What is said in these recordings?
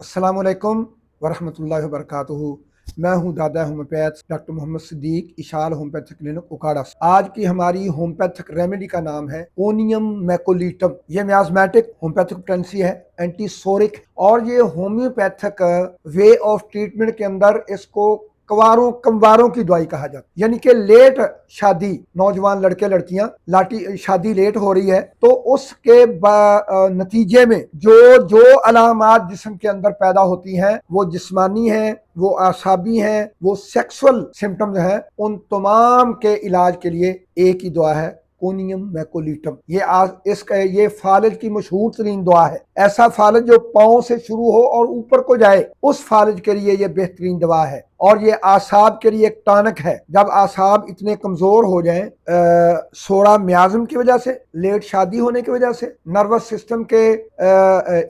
अस्सलाम वालेकुम वरहमतुल्लाहि वबरकातुहू। मैं हूं दादा homeopath doctor Mohammad Siddique, Ishal homeopathic clinic Ukada. आज की हमारी होम्योपैथिक रेमेडी का नाम है कोनियम मैकोलीटम। ये मियाज़मेटिक होम्योपैथिक पोटेंसी है, एंटीसोरिक, और ये होम्योपैथिक वे ऑफ ट्रीटमेंट के अंदर इसको कवारों कमवारों की दवाई कहा जाता है। यानी कि लेट शादी, नौजवान लड़के लड़कियां लाटी शादी लेट हो रही है तो उसके नतीजे में जो जो अलामात जिस्म के अंदर पैदा होती हैं वो जिस्मानी हैं, वो आसाबी हैं, वो सेक्सुअल सिम्टम्स हैं, उन तमाम के इलाज के लिए एक ही दवा है कोनियम मैकोलीटम। ये फालिज की मशहूर तरीन दवा है। ऐसा फालिज जो पाँव से शुरू हो और ऊपर को जाए, उस फालिज के लिए ये बेहतरीन दवा है। और ये आसाब के लिए एक टॉनिक है। जब आसाब इतने कमजोर हो जाएं, सोड़ा मियाज़म की वजह से, लेट शादी होने की वजह से, नर्वस सिस्टम के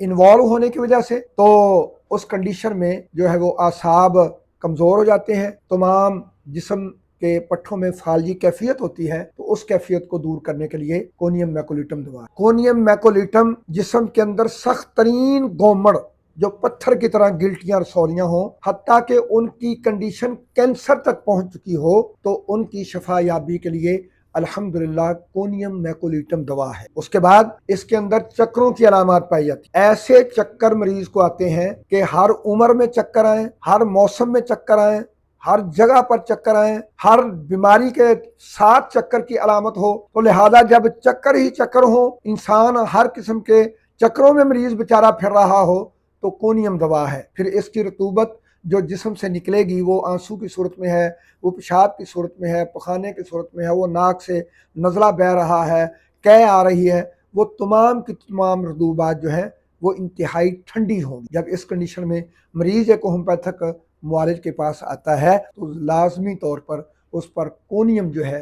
इन्वॉल्व होने की वजह से, तो उस कंडीशन में जो है वो आसाब कमजोर हो जाते हैं। तमाम जिस्म के पट्ठों में फालजी कैफियत होती है, तो उस कैफियत को दूर करने के लिए कोनियम मैकोलीटम दवा है। कोनियम मैकोलीटम जिस्म के अंदर सख्त तरीन गोमड़, जो पत्थर की तरह गिल्टियां रसौलियां हों, हत्ता कि उनकी कंडीशन कैंसर तक पहुंच चुकी हो, तो उनकी शफा याबी के लिए अल्हम्दुलिल्लाह कोनियम मैकोलीटम दवा है। उसके बाद इसके अंदर चक्करों की अलामत पाई जाती है। ऐसे चक्कर मरीज को आते हैं कि हर उम्र में चक्कर आए, हर मौसम में चक्कर आए, हर जगह पर चक्कर आए, हर बीमारी के साथ चक्कर की अलामत हो। तो लिहाजा जब चक्कर ही चक्कर हो, इंसान हर किस्म के चक्करों में मरीज बेचारा फिर रहा हो, तो कोनियम दवा है। फिर इसकी रतूबत जो जिस्म से निकलेगी वो आंसू की सूरत में है, वो पेशाब की सूरत में है, पखाने की सूरत में है, वो नाक से नज़ला बह रहा है, कै आ रही है, वो तमाम की तमाम रतूबात जो है वो इंतहाई ठंडी होंगी। जब इस कंडीशन में मरीज एक होम्योपैथिक मुआलिज के पास आता है तो लाजमी तौर पर उस पर कोनियम जो है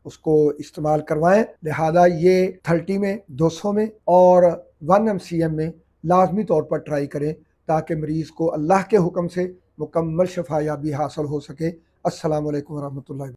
उसको इस्तेमाल करवाएं। लिहाजा ये 30 में, 200 में और 1 MCM में लाजमी तौर पर ट्राई करें, ताकि मरीज़ को अल्लाह के हुक्म से मुकम्मल शफा याबी हासिल हो सके। अस्सलाम वालेकुम रहमतुल्लाहि।